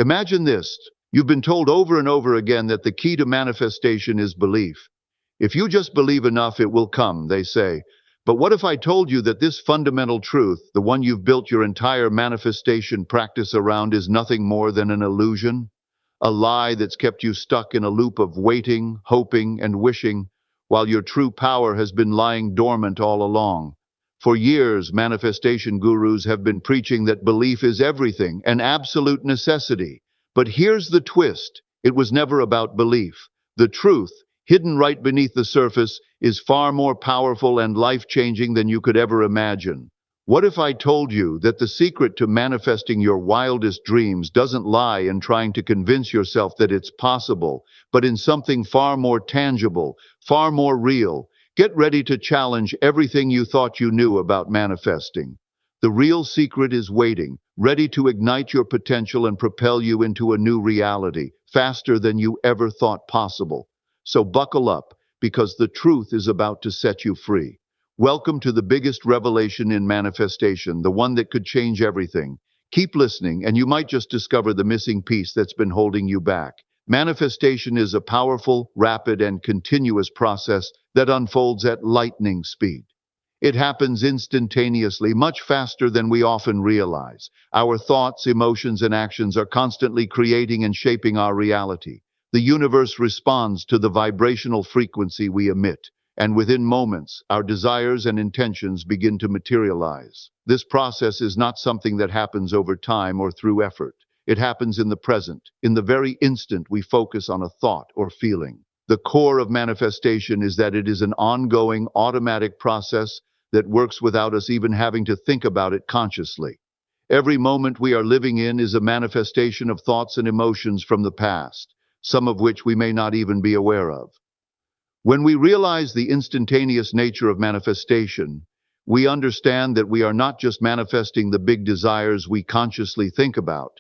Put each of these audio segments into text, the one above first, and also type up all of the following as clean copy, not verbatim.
Imagine this. You've been told over and over again that the key to manifestation is belief. If you just believe enough, it will come, they say. But what if I told you that this fundamental truth, the one you've built your entire manifestation practice around, is nothing more than an illusion? A lie that's kept you stuck in a loop of waiting, hoping, and wishing, while your true power has been lying dormant all along. For years, manifestation gurus have been preaching that belief is everything, an absolute necessity. But here's the twist. It was never about belief. The truth, hidden right beneath the surface, is far more powerful and life-changing than you could ever imagine. What if I told you that the secret to manifesting your wildest dreams doesn't lie in trying to convince yourself that it's possible, but in something far more tangible, far more real? Get ready to challenge everything you thought you knew about manifesting. The real secret is waiting, ready to ignite your potential and propel you into a new reality, faster than you ever thought possible. So buckle up, because the truth is about to set you free. Welcome to the biggest revelation in manifestation, the one that could change everything. Keep listening, and you might just discover the missing piece that's been holding you back. Manifestation is a powerful, rapid, and continuous process that unfolds at lightning speed. It happens instantaneously, much faster than we often realize. Our thoughts, emotions, and actions are constantly creating and shaping our reality. The universe responds to the vibrational frequency we emit, and within moments, our desires and intentions begin to materialize. This process is not something that happens over time or through effort. It happens in the present, in the very instant we focus on a thought or feeling. The core of manifestation is that it is an ongoing, automatic process that works without us even having to think about it consciously. Every moment we are living in is a manifestation of thoughts and emotions from the past, some of which we may not even be aware of. When we realize the instantaneous nature of manifestation, we understand that we are not just manifesting the big desires we consciously think about,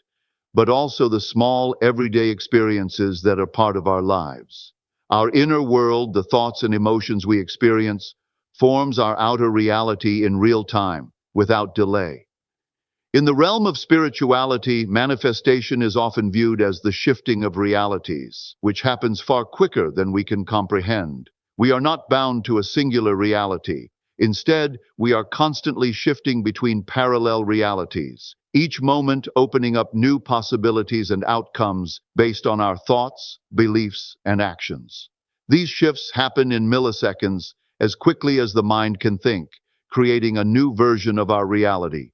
but also the small, everyday experiences that are part of our lives. Our inner world, the thoughts and emotions we experience, forms our outer reality in real time, without delay. In the realm of spirituality, manifestation is often viewed as the shifting of realities, which happens far quicker than we can comprehend. We are not bound to a singular reality. Instead, we are constantly shifting between parallel realities, each moment opening up new possibilities and outcomes based on our thoughts, beliefs, and actions. These shifts happen in milliseconds, as quickly as the mind can think, creating a new version of our reality.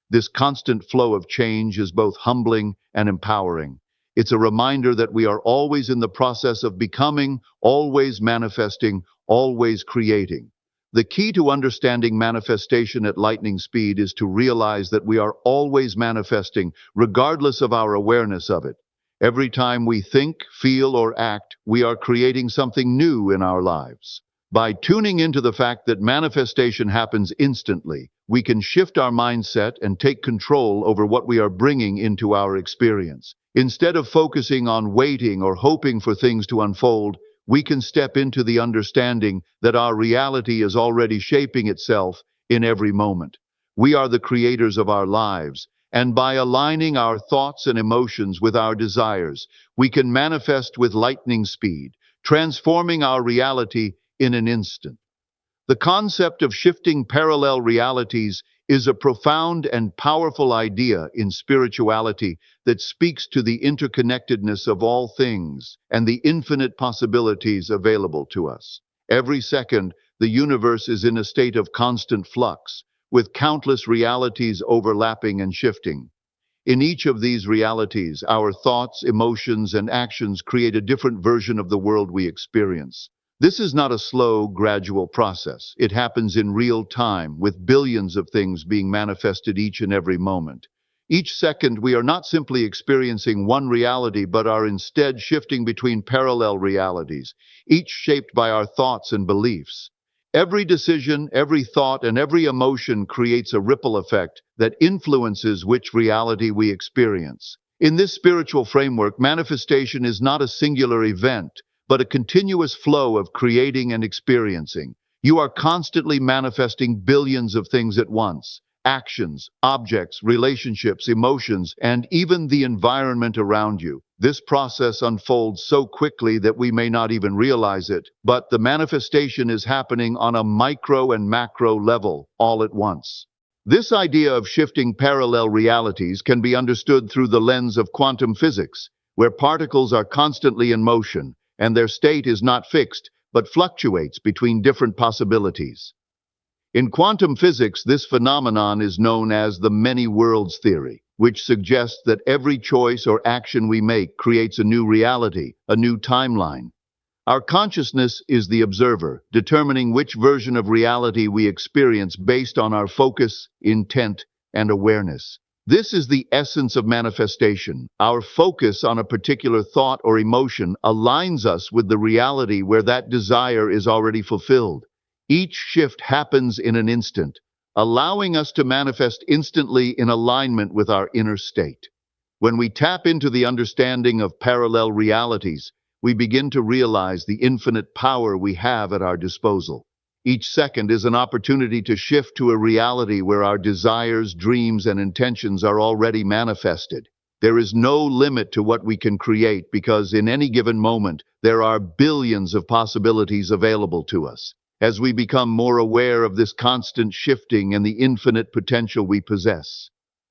This constant flow of change is both humbling and empowering. It's a reminder that we are always in the process of becoming, always manifesting, always creating. The key to understanding manifestation at lightning speed is to realize that we are always manifesting, regardless of our awareness of it. Every time we think, feel, or act, we are creating something new in our lives. By tuning into the fact that manifestation happens instantly, we can shift our mindset and take control over what we are bringing into our experience. Instead of focusing on waiting or hoping for things to unfold, we can step into the understanding that our reality is already shaping itself in every moment. We are the creators of our lives, and by aligning our thoughts and emotions with our desires, we can manifest with lightning speed, transforming our reality in an instant. The concept of shifting parallel realities is a profound and powerful idea in spirituality that speaks to the interconnectedness of all things and the infinite possibilities available to us. Every second, the universe is in a state of constant flux, with countless realities overlapping and shifting. In each of these realities, our thoughts, emotions, and actions create a different version of the world we experience. This is not a slow, gradual process. It happens in real time, with billions of things being manifested each and every moment. Each second, we are not simply experiencing one reality, but are instead shifting between parallel realities, each shaped by our thoughts and beliefs. Every decision, every thought, and every emotion creates a ripple effect that influences which reality we experience. In this spiritual framework, manifestation is not a singular event, but a continuous flow of creating and experiencing. You are constantly manifesting billions of things at once, actions, objects, relationships, emotions, and even the environment around you. This process unfolds so quickly that we may not even realize it, but the manifestation is happening on a micro and macro level all at once. This idea of shifting parallel realities can be understood through the lens of quantum physics, where particles are constantly in motion, and their state is not fixed, but fluctuates between different possibilities. In quantum physics, this phenomenon is known as the many worlds theory, which suggests that every choice or action we make creates a new reality, a new timeline. Our consciousness is the observer, determining which version of reality we experience based on our focus, intent, and awareness. This is the essence of manifestation. Our focus on a particular thought or emotion aligns us with the reality where that desire is already fulfilled. Each shift happens in an instant, allowing us to manifest instantly in alignment with our inner state. When we tap into the understanding of parallel realities, we begin to realize the infinite power we have at our disposal. Each second is an opportunity to shift to a reality where our desires, dreams, and intentions are already manifested. There is no limit to what we can create because in any given moment, there are billions of possibilities available to us. As we become more aware of this constant shifting and the infinite potential we possess,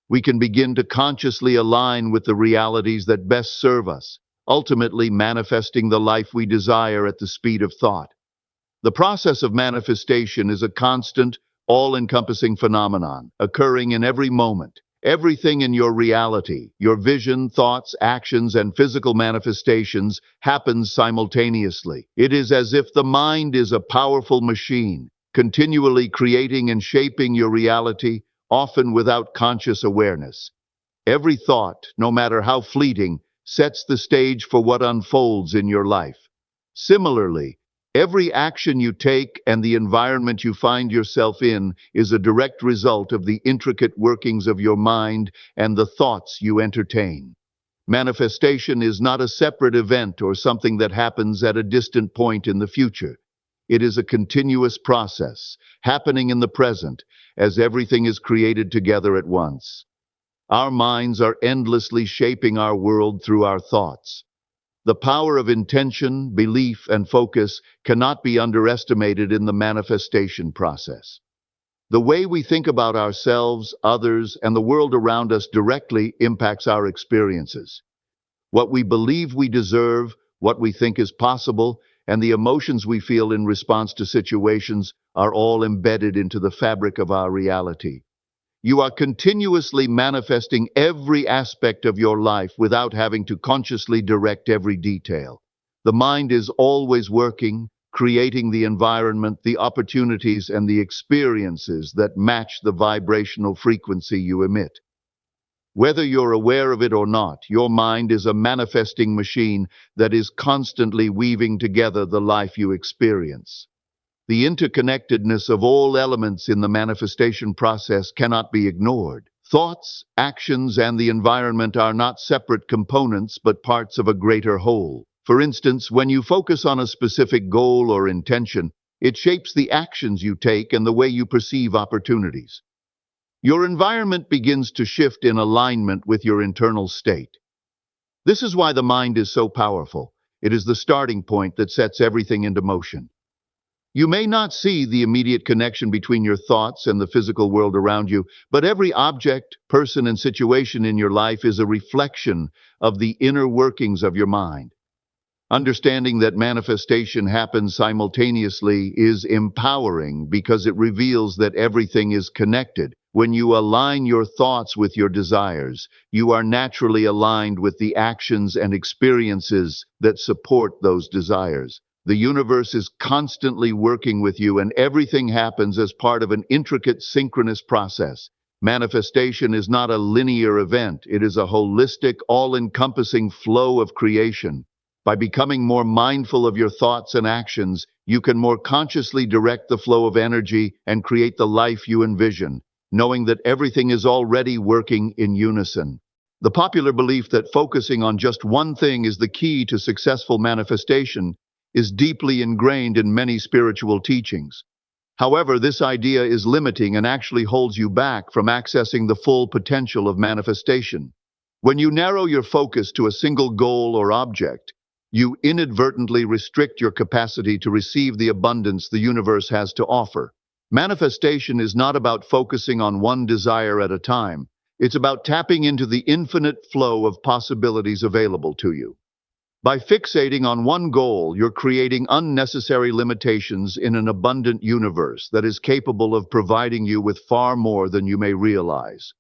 we can begin to consciously align with the realities that best serve us, ultimately manifesting the life we desire at the speed of thought. The process of manifestation is a constant, all-encompassing phenomenon, occurring in every moment. Everything in your reality, your vision, thoughts, actions, and physical manifestations happens simultaneously. It is as if the mind is a powerful machine, continually creating and shaping your reality, often without conscious awareness. Every thought, no matter how fleeting, sets the stage for what unfolds in your life. Similarly, every action you take and the environment you find yourself in is a direct result of the intricate workings of your mind and the thoughts you entertain. Manifestation is not a separate event or something that happens at a distant point in the future. It is a continuous process, happening in the present, as everything is created together at once. Our minds are endlessly shaping our world through our thoughts. The power of intention, belief, and focus cannot be underestimated in the manifestation process. The way we think about ourselves, others, and the world around us directly impacts our experiences. What we believe we deserve, what we think is possible, and the emotions we feel in response to situations are all embedded into the fabric of our reality. You are continuously manifesting every aspect of your life without having to consciously direct every detail. The mind is always working, creating the environment, the opportunities, and the experiences that match the vibrational frequency you emit. Whether you're aware of it or not, your mind is a manifesting machine that is constantly weaving together the life you experience. The interconnectedness of all elements in the manifestation process cannot be ignored. Thoughts, actions, and the environment are not separate components but parts of a greater whole. For instance, when you focus on a specific goal or intention, it shapes the actions you take and the way you perceive opportunities. Your environment begins to shift in alignment with your internal state. This is why the mind is so powerful. It is the starting point that sets everything into motion. You may not see the immediate connection between your thoughts and the physical world around you, but every object, person, and situation in your life is a reflection of the inner workings of your mind. Understanding that manifestation happens simultaneously is empowering because it reveals that everything is connected. When you align your thoughts with your desires, you are naturally aligned with the actions and experiences that support those desires. The universe is constantly working with you, and everything happens as part of an intricate synchronous process. Manifestation is not a linear event. It is a holistic, all-encompassing flow of creation. By becoming more mindful of your thoughts and actions, you can more consciously direct the flow of energy and create the life you envision, knowing that everything is already working in unison. The popular belief that focusing on just one thing is the key to successful manifestation is deeply ingrained in many spiritual teachings. However, this idea is limiting and actually holds you back from accessing the full potential of manifestation. When you narrow your focus to a single goal or object, you inadvertently restrict your capacity to receive the abundance the universe has to offer. Manifestation is not about focusing on one desire at a time. It's about tapping into the infinite flow of possibilities available to you. By fixating on one goal, you're creating unnecessary limitations in an abundant universe that is capable of providing you with far more than you may realize.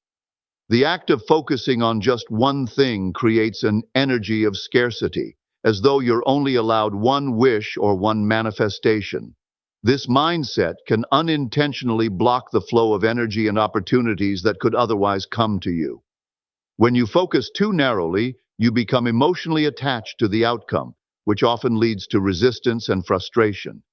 The act of focusing on just one thing creates an energy of scarcity, as though you're only allowed one wish or one manifestation. This mindset can unintentionally block the flow of energy and opportunities that could otherwise come to you. When you focus too narrowly, you become emotionally attached to the outcome, which often leads to resistance and frustration.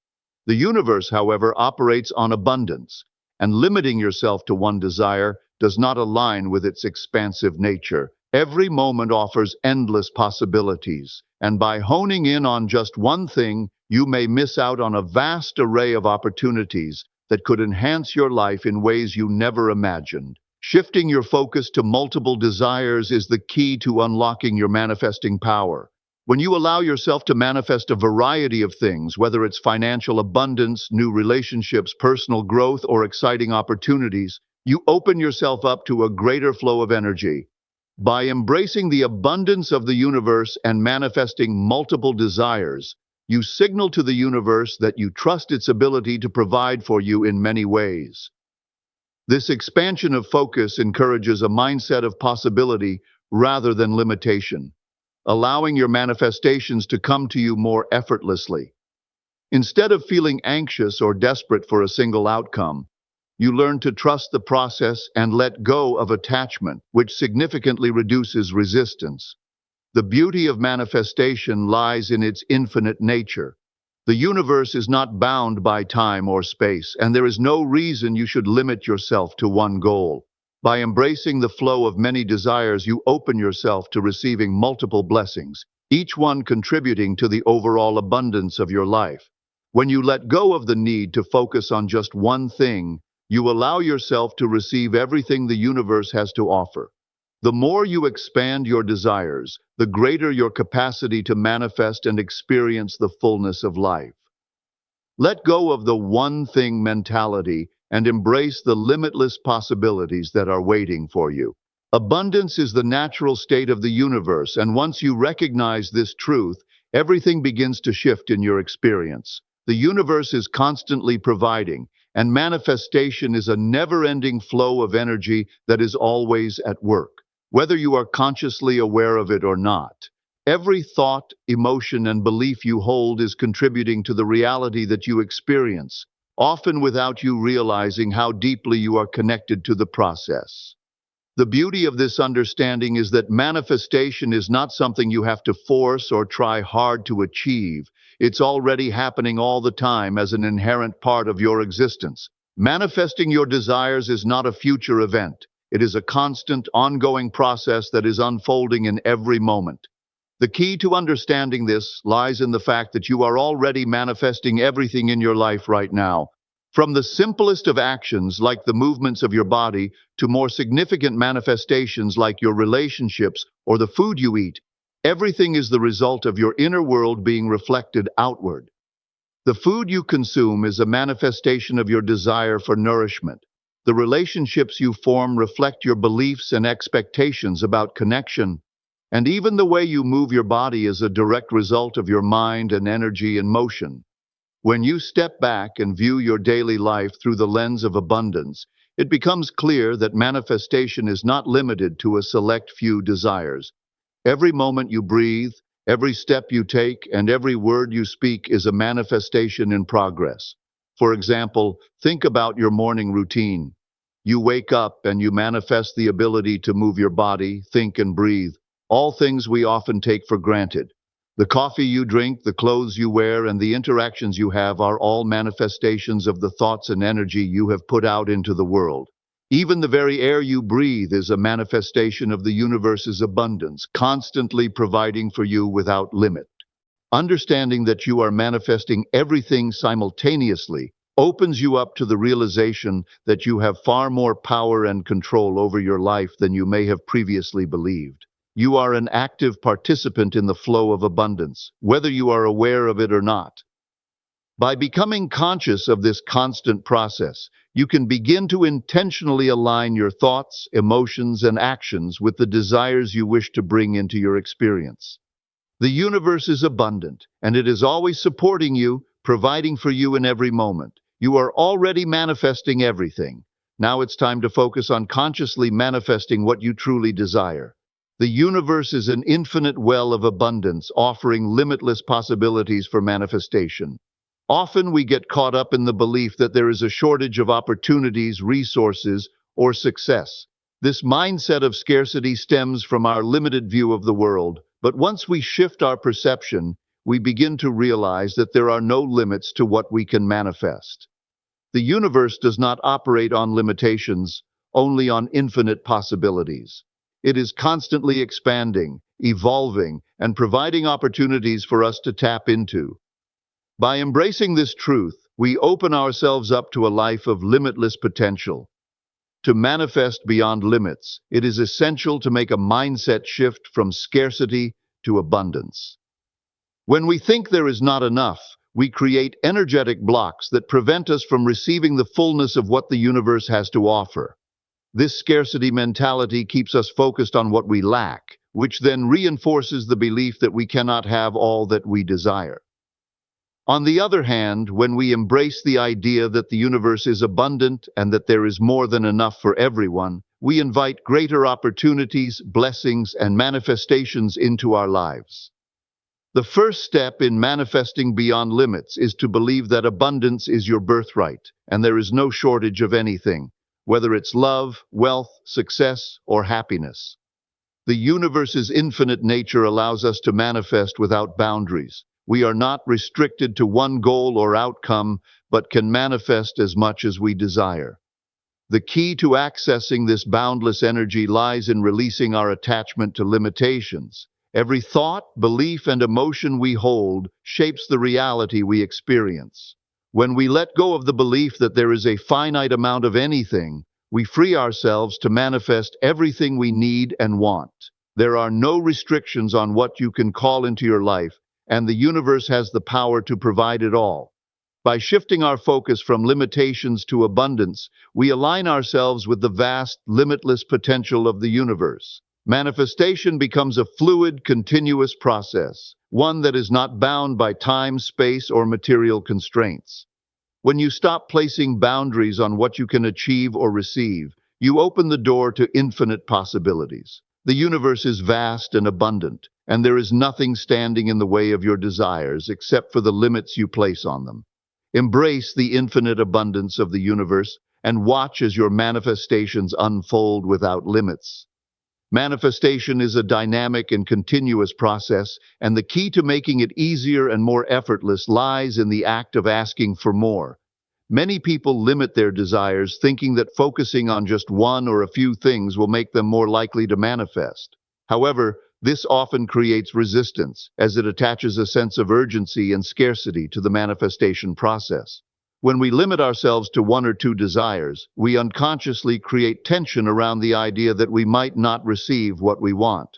The universe, however, operates on abundance, and limiting yourself to one desire does not align with its expansive nature. Every moment offers endless possibilities, and by honing in on just one thing, you may miss out on a vast array of opportunities that could enhance your life in ways you never imagined. Shifting your focus to multiple desires is the key to unlocking your manifesting power. When you allow yourself to manifest a variety of things, whether it's financial abundance, new relationships, personal growth, or exciting opportunities, you open yourself up to a greater flow of energy. By embracing the abundance of the universe and manifesting multiple desires, you signal to the universe that you trust its ability to provide for you in many ways. This expansion of focus encourages a mindset of possibility rather than limitation, allowing your manifestations to come to you more effortlessly. Instead of feeling anxious or desperate for a single outcome, you learn to trust the process and let go of attachment, which significantly reduces resistance. The beauty of manifestation lies in its infinite nature. The universe is not bound by time or space, and there is no reason you should limit yourself to one goal. By embracing the flow of many desires, you open yourself to receiving multiple blessings, each one contributing to the overall abundance of your life. When you let go of the need to focus on just one thing, you allow yourself to receive everything the universe has to offer. The more you expand your desires, the greater your capacity to manifest and experience the fullness of life. Let go of the one thing mentality and embrace the limitless possibilities that are waiting for you. Abundance is the natural state of the universe, and once you recognize this truth, everything begins to shift in your experience. The universe is constantly providing, and manifestation is a never-ending flow of energy that is always at work. Whether you are consciously aware of it or not, every thought, emotion, and belief you hold is contributing to the reality that you experience, often without you realizing how deeply you are connected to the process. The beauty of this understanding is that manifestation is not something you have to force or try hard to achieve. It's already happening all the time as an inherent part of your existence. Manifesting your desires is not a future event. It is a constant, ongoing process that is unfolding in every moment. The key to understanding this lies in the fact that you are already manifesting everything in your life right now. From the simplest of actions, like the movements of your body, to more significant manifestations like your relationships or the food you eat, everything is the result of your inner world being reflected outward. The food you consume is a manifestation of your desire for nourishment. The relationships you form reflect your beliefs and expectations about connection, and even the way you move your body is a direct result of your mind and energy in motion. When you step back and view your daily life through the lens of abundance, it becomes clear that manifestation is not limited to a select few desires. Every moment you breathe, every step you take, and every word you speak is a manifestation in progress. For example, think about your morning routine. You wake up and you manifest the ability to move your body, think, and breathe, all things we often take for granted. The coffee you drink, the clothes you wear, and the interactions you have are all manifestations of the thoughts and energy you have put out into the world. Even the very air you breathe is a manifestation of the universe's abundance, constantly providing for you without limit. Understanding that you are manifesting everything simultaneously opens you up to the realization that you have far more power and control over your life than you may have previously believed. You are an active participant in the flow of abundance, whether you are aware of it or not. By becoming conscious of this constant process, you can begin to intentionally align your thoughts, emotions, and actions with the desires you wish to bring into your experience. The universe is abundant, and it is always supporting you, providing for you in every moment. You are already manifesting everything. Now it's time to focus on consciously manifesting what you truly desire. The universe is an infinite well of abundance, offering limitless possibilities for manifestation. Often we get caught up in the belief that there is a shortage of opportunities, resources, or success. This mindset of scarcity stems from our limited view of the world, but once we shift our perception, we begin to realize that there are no limits to what we can manifest. The universe does not operate on limitations, only on infinite possibilities. It is constantly expanding, evolving, and providing opportunities for us to tap into. By embracing this truth, we open ourselves up to a life of limitless potential. To manifest beyond limits, it is essential to make a mindset shift from scarcity to abundance. When we think there is not enough, we create energetic blocks that prevent us from receiving the fullness of what the universe has to offer. This scarcity mentality keeps us focused on what we lack, which then reinforces the belief that we cannot have all that we desire. On the other hand, when we embrace the idea that the universe is abundant and that there is more than enough for everyone, we invite greater opportunities, blessings, and manifestations into our lives. The first step in manifesting beyond limits is to believe that abundance is your birthright, and there is no shortage of anything, whether it's love, wealth, success, or happiness. The universe's infinite nature allows us to manifest without boundaries. We are not restricted to one goal or outcome, but can manifest as much as we desire. The key to accessing this boundless energy lies in releasing our attachment to limitations. Every thought, belief, and emotion we hold shapes the reality we experience. When we let go of the belief that there is a finite amount of anything, we free ourselves to manifest everything we need and want. There are no restrictions on what you can call into your life, and the universe has the power to provide it all. By shifting our focus from limitations to abundance, we align ourselves with the vast, limitless potential of the universe. Manifestation becomes a fluid, continuous process, one that is not bound by time, space, or material constraints. When you stop placing boundaries on what you can achieve or receive, you open the door to infinite possibilities. The universe is vast and abundant, and there is nothing standing in the way of your desires except for the limits you place on them. Embrace the infinite abundance of the universe and watch as your manifestations unfold without limits. Manifestation is a dynamic and continuous process, and the key to making it easier and more effortless lies in the act of asking for more. Many people limit their desires, thinking that focusing on just one or a few things will make them more likely to manifest. However, this often creates resistance, as it attaches a sense of urgency and scarcity to the manifestation process. When we limit ourselves to one or two desires, we unconsciously create tension around the idea that we might not receive what we want.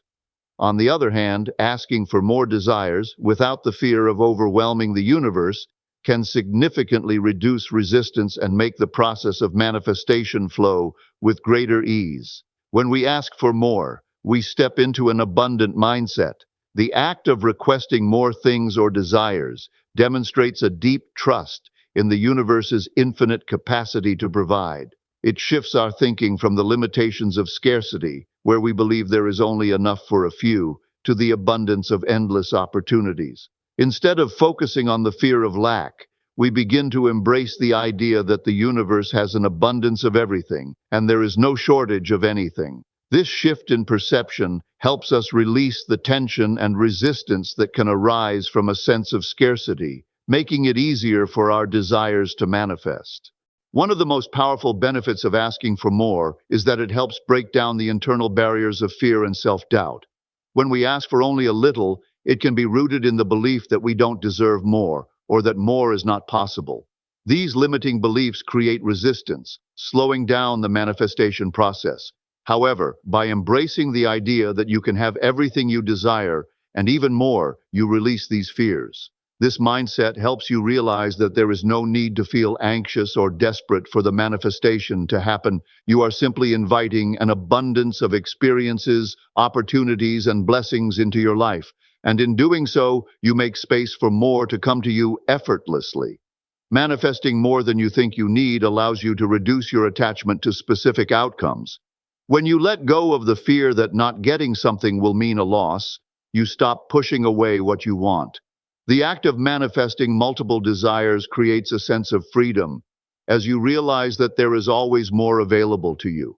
On the other hand, asking for more desires, without the fear of overwhelming the universe, can significantly reduce resistance and make the process of manifestation flow with greater ease. When we ask for more, we step into an abundant mindset. The act of requesting more things or desires demonstrates a deep trust in the universe's infinite capacity to provide. It shifts our thinking from the limitations of scarcity, where we believe there is only enough for a few, to the abundance of endless opportunities. Instead of focusing on the fear of lack, we begin to embrace the idea that the universe has an abundance of everything, and there is no shortage of anything. This shift in perception helps us release the tension and resistance that can arise from a sense of scarcity, making it easier for our desires to manifest. One of the most powerful benefits of asking for more is that it helps break down the internal barriers of fear and self-doubt. When we ask for only a little, it can be rooted in the belief that we don't deserve more, or that more is not possible. These limiting beliefs create resistance, slowing down the manifestation process. However, by embracing the idea that you can have everything you desire, and even more, you release these fears. This mindset helps you realize that there is no need to feel anxious or desperate for the manifestation to happen. You are simply inviting an abundance of experiences, opportunities, and blessings into your life. And in doing so, you make space for more to come to you effortlessly. Manifesting more than you think you need allows you to reduce your attachment to specific outcomes. When you let go of the fear that not getting something will mean a loss, you stop pushing away what you want. The act of manifesting multiple desires creates a sense of freedom, as you realize that there is always more available to you.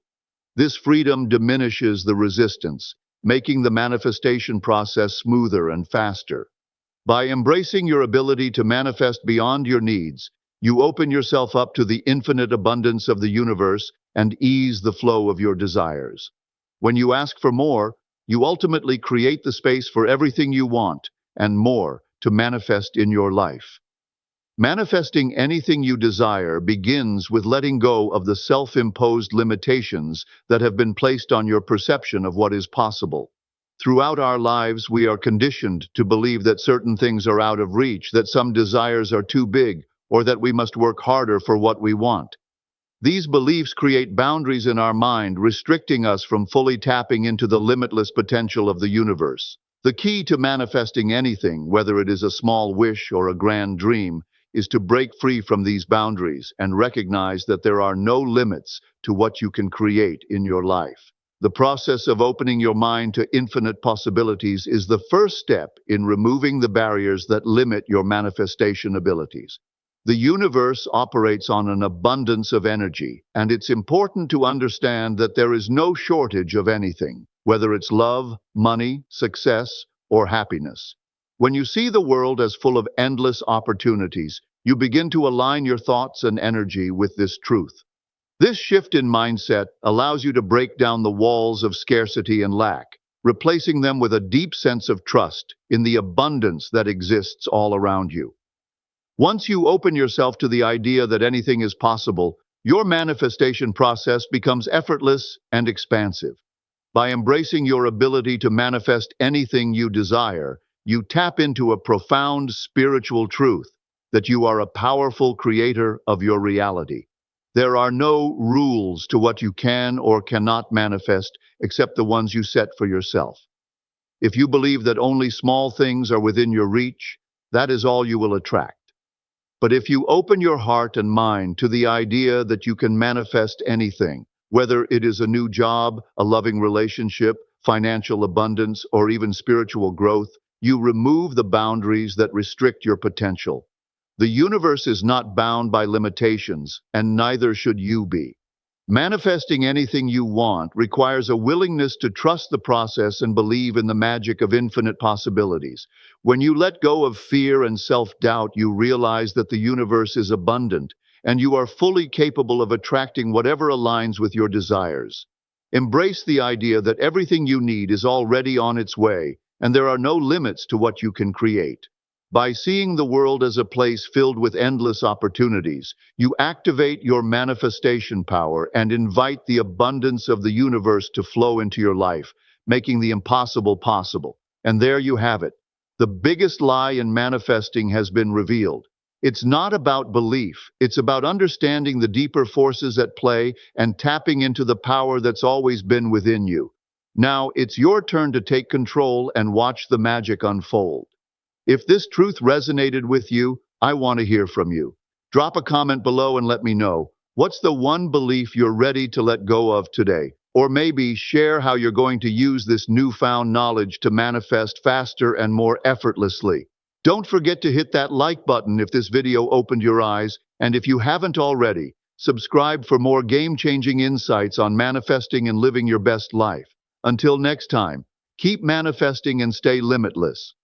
This freedom diminishes the resistance, making the manifestation process smoother and faster. By embracing your ability to manifest beyond your needs, you open yourself up to the infinite abundance of the universe and ease the flow of your desires. When you ask for more, you ultimately create the space for everything you want and more to manifest in your life. Manifesting anything you desire begins with letting go of the self-imposed limitations that have been placed on your perception of what is possible. Throughout our lives, we are conditioned to believe that certain things are out of reach, that some desires are too big, or that we must work harder for what we want. These beliefs create boundaries in our mind, restricting us from fully tapping into the limitless potential of the universe. The key to manifesting anything, whether it is a small wish or a grand dream, is to break free from these boundaries and recognize that there are no limits to what you can create in your life. The process of opening your mind to infinite possibilities is the first step in removing the barriers that limit your manifestation abilities. The universe operates on an abundance of energy, and it's important to understand that there is no shortage of anything, whether it's love, money, success, or happiness. When you see the world as full of endless opportunities, you begin to align your thoughts and energy with this truth. This shift in mindset allows you to break down the walls of scarcity and lack, replacing them with a deep sense of trust in the abundance that exists all around you. Once you open yourself to the idea that anything is possible, your manifestation process becomes effortless and expansive. By embracing your ability to manifest anything you desire, you tap into a profound spiritual truth that you are a powerful creator of your reality. There are no rules to what you can or cannot manifest except the ones you set for yourself. If you believe that only small things are within your reach, that is all you will attract. But if you open your heart and mind to the idea that you can manifest anything, whether it is a new job, a loving relationship, financial abundance, or even spiritual growth, you remove the boundaries that restrict your potential. The universe is not bound by limitations, and neither should you be. Manifesting anything you want requires a willingness to trust the process and believe in the magic of infinite possibilities. When you let go of fear and self-doubt, you realize that the universe is abundant, and you are fully capable of attracting whatever aligns with your desires. Embrace the idea that everything you need is already on its way, and there are no limits to what you can create. By seeing the world as a place filled with endless opportunities, you activate your manifestation power and invite the abundance of the universe to flow into your life, making the impossible possible. And there you have it. The biggest lie in manifesting has been revealed. It's not about belief. It's about understanding the deeper forces at play and tapping into the power that's always been within you. Now, it's your turn to take control and watch the magic unfold. If this truth resonated with you, I want to hear from you. Drop a comment below and let me know. What's the one belief you're ready to let go of today? Or maybe share how you're going to use this newfound knowledge to manifest faster and more effortlessly. Don't forget to hit that like button if this video opened your eyes, and if you haven't already, subscribe for more game-changing insights on manifesting and living your best life. Until next time, keep manifesting and stay limitless.